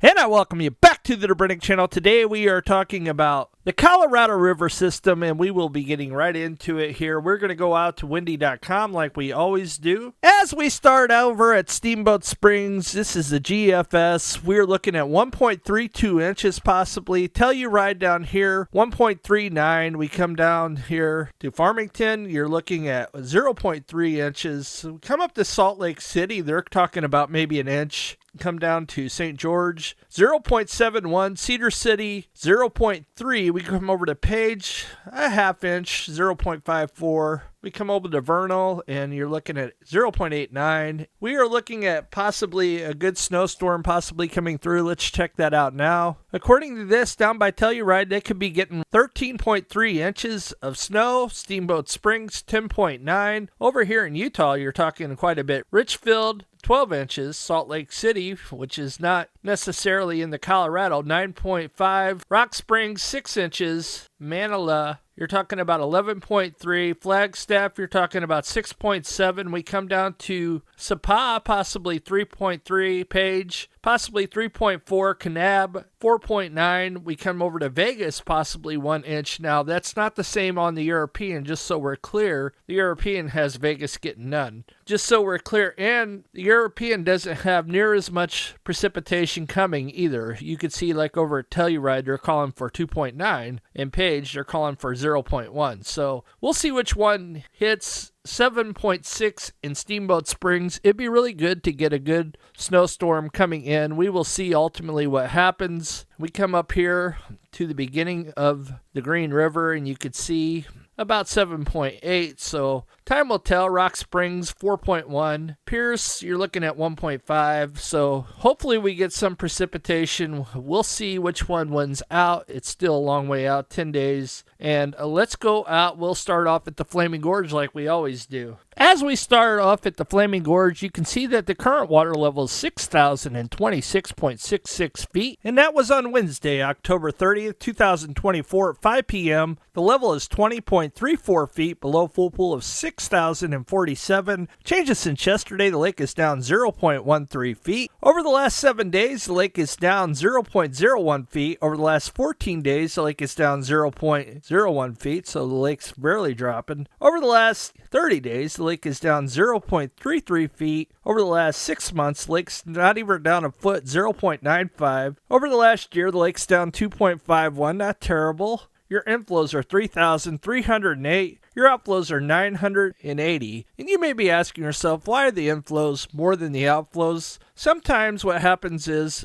And I welcome you back to the Debrinik channel. Today we are talking about the Colorado River system, and we will be getting right into it here. We're going to go out to windy.com like we always do. As we start over at Steamboat Springs, this is the GFS. We're looking at 1.32 inches possibly. Telluride down here, 1.39. We come down here to Farmington. You're looking at 0.3 inches. So we come up to Salt Lake City. They're talking about maybe an inch. Come down to St. George, 0.71, Cedar City, 0.3. We come over to Page, a half inch, 0.54. We come over to Vernal, and you're looking at 0.89. We are looking at possibly a good snowstorm possibly coming through. Let's check that out now. According to this, down by Telluride, they could be getting 13.3 inches of snow. Steamboat Springs, 10.9. Over here in Utah, you're talking quite a bit. Richfield, 12 inches. Salt Lake City, which is not necessarily in the Colorado, 9.5. Rock Springs, 6 inches. Manila, you're talking about 11.3. Flagstaff, you're talking about 6.7. We come down to Sapa, possibly 3.3. Page, possibly 3.4. Kanab, 4.9. We come over to Vegas, possibly 1 inch. Now, that's not the same on the European, just so we're clear. The European has Vegas getting none. Just so we're clear. And the European doesn't have near as much precipitation coming either. You could see like over at Telluride, they're calling for 2.9. And Page, they're calling for 0.1. So we'll see which one hits. 7.6 in Steamboat Springs. It'd be really good to get a good snowstorm coming in. We will see ultimately what happens. We come up here to the beginning of the Green River, and you could see about 7.8, so time will tell. Rock Springs, 4.1. Pierce, you're looking at 1.5, so hopefully we get some precipitation. We'll see which one wins out. It's still a long way out, 10 days. And let's go out. We'll start off at the Flaming Gorge like we always do. As we start off at the Flaming Gorge, you can see that the current water level is 6,026.66 feet, and that was on Wednesday, October 30th, 2024 at 5 p.m. The level is 20.34 feet below full pool of 6,047. Changes since yesterday, the lake is down 0.13 feet. Over the last 7 days, the lake is down 0.01 feet. Over the last 14 days, the lake is down 0.01 feet, so the lake's barely dropping. Over the last 30 days, the lake is down 0.33 feet. Over the last 6 months, the lake's not even down a foot, 0.95. Over the last year, the lake's down 2.51, not terrible. Your inflows are 3,308. Your outflows are 980. And you may be asking yourself, why are the inflows more than the outflows? Sometimes what happens is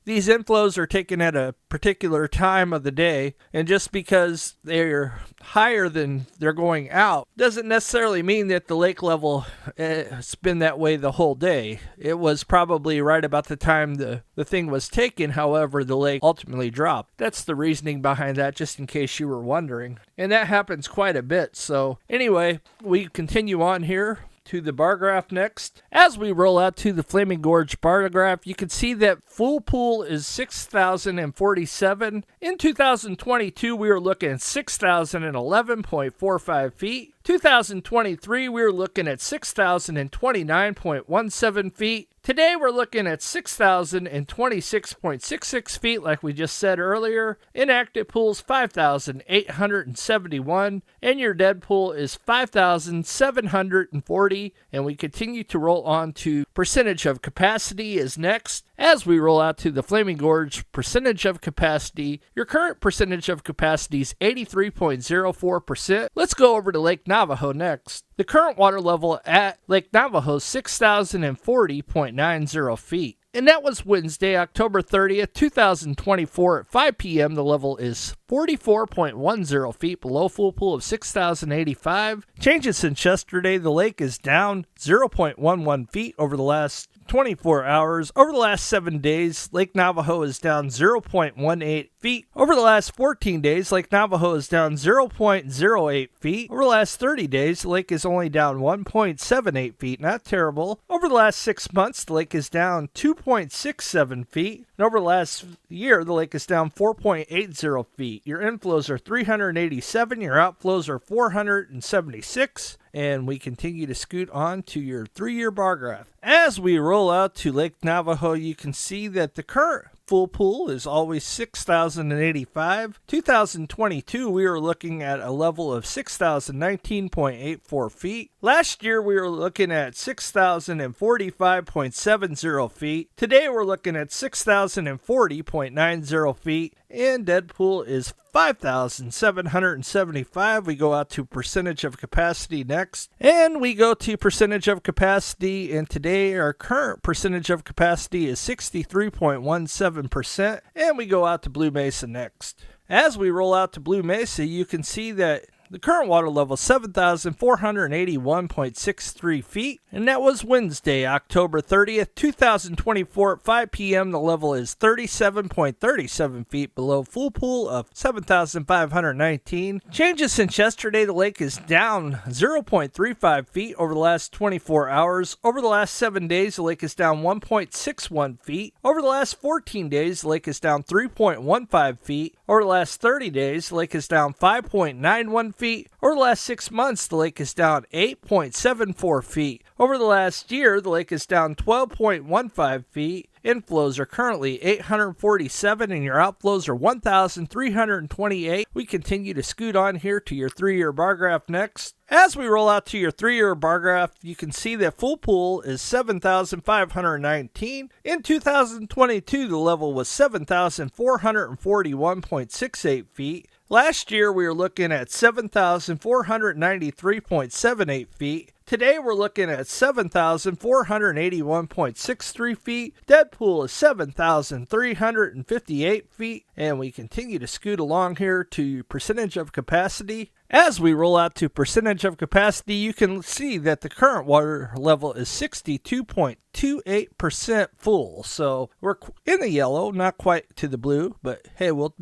these inflows are taken at a particular time of the day, and just because they're higher than they're going out doesn't necessarily mean that the lake level has been that way the whole day. It was probably right about the time the thing was taken, however, the lake ultimately dropped. That's the reasoning behind that, just in case you were wondering. And that happens quite a bit. So anyway, we continue on here to the bar graph next. As we roll out to the Flaming Gorge bar graph, you can see that full pool is 6,047. In 2022, we were looking at 6,011.45 feet. 2023, we were looking at 6,029.17 feet. Today, we're looking at 6,026.66 feet, like we just said earlier. Inactive pool's 5,871, and your dead pool is 5,740. And we continue to roll on to percentage of capacity is next. As we roll out to the Flaming Gorge percentage of capacity, your current percentage of capacity is 83.04%. Let's go over to Lake Navajo next. The current water level at Lake Navajo is 6,040.90 feet. And that was Wednesday, October 30th, 2024 at 5 p.m. The level is 44.10 feet below full pool of 6,085. Changes since yesterday, the lake is down 0.11 feet over the last 24 hours. Over the last 7 days, Lake Navajo is down 0.18 feet. Over the last 14 days, Lake Navajo is down 0.08 feet. Over the last 30 days, the lake is only down 1.78 feet. Not terrible. Over the last 6 months, the lake is down 2.67 feet. And over the last year, the lake is down 4.80 feet. Your inflows are 387. Your outflows are 476. And we continue to scoot on to your 3-year bar graph. As we roll out to Lake Navajo, you can see that the current full pool is always 6,085. 2022, we were looking at a level of 6,019.84 feet. Last year, we were looking at 6,045.70 feet. Today, we're looking at 6,040.90 feet. And dead pool is 5,775. We go out to percentage of capacity next. And we go to percentage of capacity. And today our current percentage of capacity is 63.17%. And we go out to Blue Mesa next. As we roll out to Blue Mesa, you can see that the current water level is 7,481.63 feet, and that was Wednesday, October 30th, 2024 at 5 p.m. The level is 37.37 feet below full pool of 7,519. Changes since yesterday, the lake is down 0.35 feet over the last 24 hours. Over the last 7 days, the lake is down 1.61 feet. Over the last 14 days, the lake is down 3.15 feet. Over the last 30 days, the lake is down 5.91 feet. Over the last 6 months, the lake is down 8.74 feet. Over the last year, the lake is down 12.15 feet. Inflows are currently 847 and your outflows are 1,328. We continue to scoot on here to your 3-year bar graph next. As we roll out to your 3-year bar graph, you can see that full pool is 7,519. In 2022, the level was 7,441.68 feet. Last year, we were looking at 7,493.78 feet. Today, we're looking at 7,481.63 feet. Dead pool is 7,358 feet. And we continue to scoot along here to percentage of capacity. As we roll out to percentage of capacity, you can see that the current water level is 62.28% full. So we're in the yellow, not quite to the blue, but hey, we'll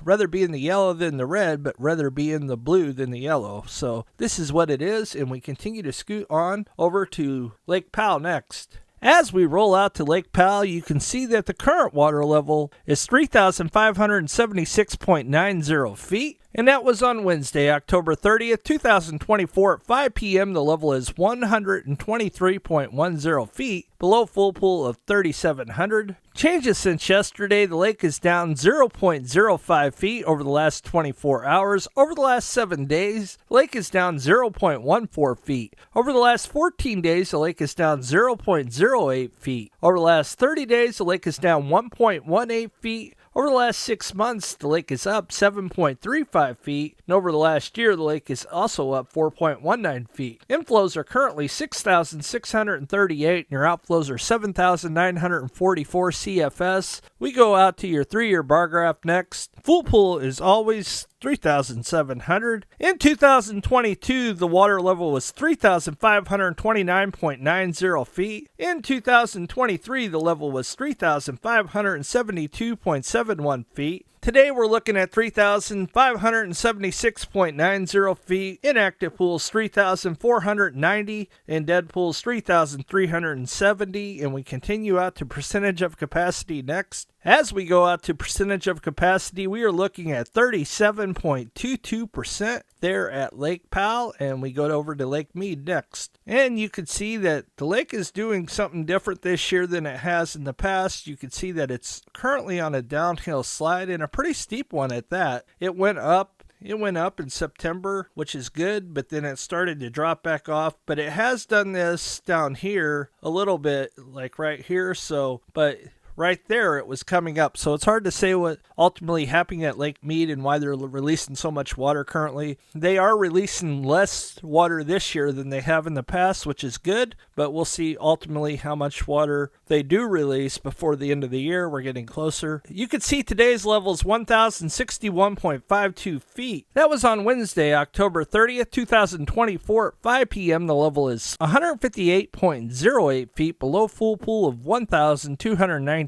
rather be in the yellow than the red, but rather be in the blue than the yellow. So this is what it is, and we continue to scoot on over to Lake Powell next. As we roll out to Lake Powell, you can see that the current water level is 3,576.90 feet. And that was on Wednesday, October 30th, 2024 at 5 p.m. The level is 123.10 feet, below full pool of 3,700. Changes since yesterday, the lake is down 0.05 feet over the last 24 hours. Over the last 7 days, the lake is down 0.14 feet. Over the last 14 days, the lake is down 0.08 feet. Over the last 30 days, the lake is down 1.18 feet. Over the last 6 months, the lake is up 7.35 feet, and over the last year, the lake is also up 4.19 feet. Inflows are currently 6,638, and your outflows are 7,944 CFS. We go out to your 3-year bar graph next. Full pool is always 3,700. In 2022, the water level was 3,529.90 feet. In 2023, the level was 3,572.71 feet. Today we're looking at 3,576.90 feet. Inactive pools 3,490 and dead pools 3,370. And we continue out to percentage of capacity next. As we go out to percentage of capacity, we are looking at 37.22% there at Lake Powell, and we go over to Lake Mead next. And you can see that the lake is doing something different this year than it has in the past. You can see that it's currently on a downhill slide, and a pretty steep one at that. It went up in September, which is good, but then it started to drop back off. But it has done this down here a little bit, like right here. But right there, it was coming up. So it's hard to say what ultimately happened at Lake Mead and why they're releasing so much water currently. They are releasing less water this year than they have in the past, which is good, but we'll see ultimately how much water they do release before the end of the year. We're getting closer. You can see today's level is 1,061.52 feet. That was on Wednesday, October 30th, 2024 at 5 p.m. The level is 158.08 feet below full pool of 1,219.60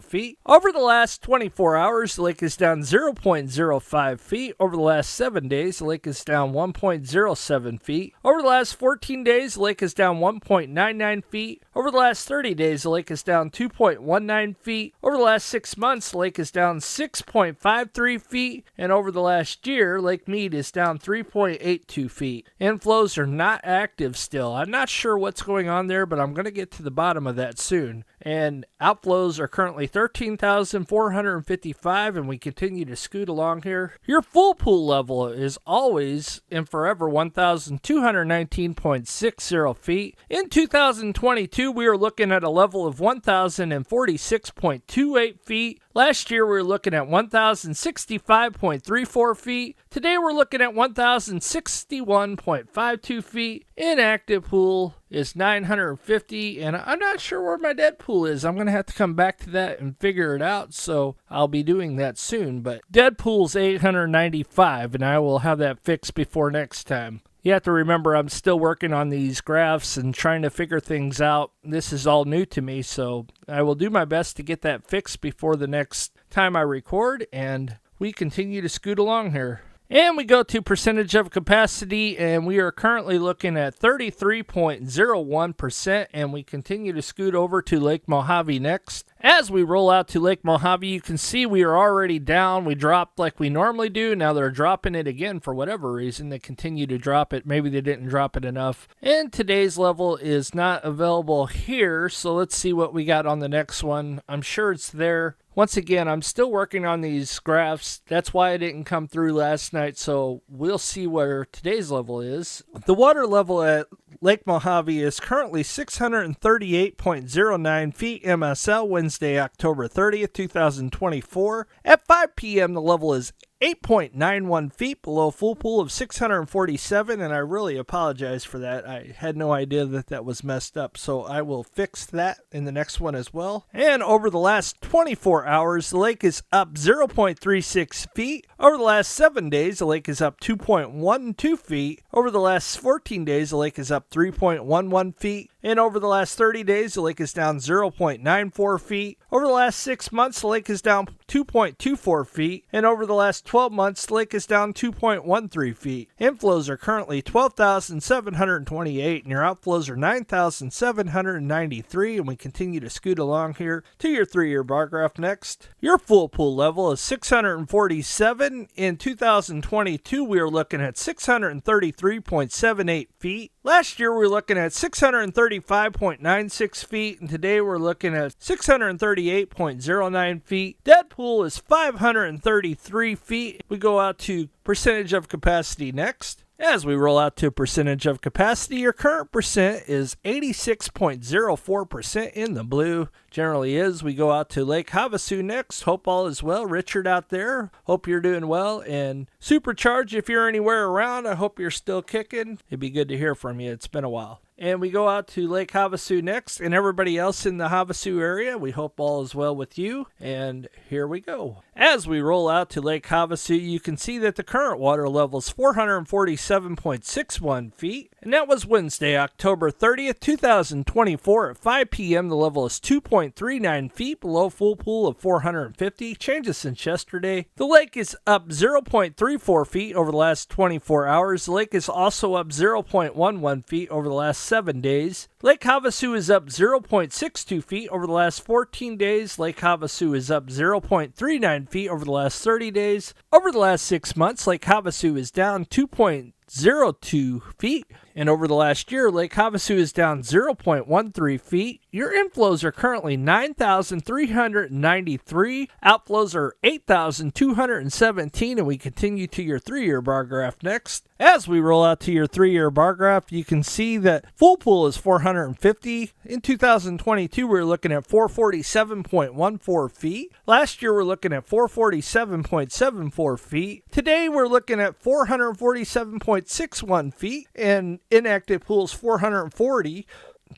feet. Over the last 24 hours, the lake is down 0.05 feet. Over the last 7 days, the lake is down 1.07 feet. Over the last 14 days, the lake is down 1.99 feet. Over the last 30 days, the lake is down 2.19 feet. Over the last 6 months, the lake is down 6.53 feet. And over the last year, Lake Mead is down 3.82 feet. Inflows are not active still. I'm not sure what's going on there, but I'm going to get to the bottom of that soon. And outflows are currently 13,455, and we continue to scoot along here. Your full pool level is always and forever 1,219.60 feet. In 2022, we are looking at a level of 1,046.28 feet. Last year, we were looking at 1,065.34 feet. Today, we're looking at 1,061.52 feet. Inactive pool is 950, and I'm not sure where my dead pool is. I'm going to have to come back to that and figure it out, so I'll be doing that soon. But dead pool's 895, and I will have that fixed before next time. You have to remember I'm still working on these graphs and trying to figure things out. This is all new to me, so I will do my best to get that fixed before the next time I record, and we continue to scoot along here. And we go to percentage of capacity, and we are currently looking at 33.01%, and we continue to scoot over to Lake Mojave next. As we roll out to Lake Mojave, you can see we are already down. We dropped like we normally do. Now they're dropping it again for whatever reason. They continue to drop it. Maybe they didn't drop it enough. And today's level is not available here, so let's see what we got on the next one. I'm sure it's there. Once again, I'm still working on these graphs. That's why I didn't come through last night, so we'll see where today's level is. The water level at Lake Mojave is currently 638.09 feet MSL, Wednesday, October 30th, 2024. At 5 p.m., the level is 8.91 feet below full pool of 647, and I really apologize for that. I had no idea that was messed up, so I will fix that in the next one as well. And over the last 24 hours, the lake is up 0.36 feet. Over the last 7 days, the lake is up 2.12 feet. Over the last 14 days, the lake is up 3.11 feet. And over the last 30 days, the lake is down 0.94 feet. Over the last 6 months, the lake is down 2.24 feet. And over the last 12 months, the lake is down 2.13 feet. Inflows are currently 12,728, and your outflows are 9,793. And we continue to scoot along here to your 3-year bar graph next. Your full pool level is 647. In 2022, we are looking at 633.78 feet. Last year, we were looking at 635.96 feet, and today we're looking at 638.09 feet. Dead pool is 533 feet. We go out to percentage of capacity next. As we roll out to percentage of capacity, your current percent is 86.04% in the blue. Generally is. We go out to Lake Havasu next. Hope all is well. Richard out there, hope you're doing well. And Supercharge, if you're anywhere around, I hope you're still kicking. It'd be good to hear from you. It's been a while. And we go out to Lake Havasu next, and everybody else in the Havasu area, we hope all is well with you. And here we go. As we roll out to Lake Havasu, you can see that the current water level is 447.61 feet. And that was Wednesday, October 30th, 2024. At 5 p.m., the level is 2.39 feet below full pool of 450. Changes since yesterday. The lake is up 0.34 feet over the last 24 hours. The lake is also up 0.11 feet over the last 7 days. Lake Havasu is up 0.62 feet over the last 14 days. Lake Havasu is up 0.39 feet over the last 30 days. Over the last 6 months, Lake Havasu is down 2.02 feet. And over the last year, Lake Havasu is down 0.13 feet. Your inflows are currently 9,393. Outflows are 8,217. And we continue to your 3-year bar graph next. As we roll out to your 3-year bar graph, you can see that full pool is 450. In 2022, we were looking at 447.14 feet. Last year, we're looking at 447.74 feet. Today, we're looking at 447.61 feet. And inactive pool is 440.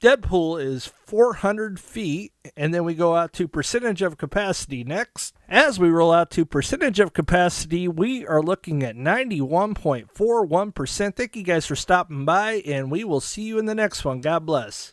Dead pool is 400 feet. And then we go out to percentage of capacity next. As we roll out to percentage of capacity, we are looking at 91.41%. Thank you guys for stopping by, and we will see you in the next one. God bless.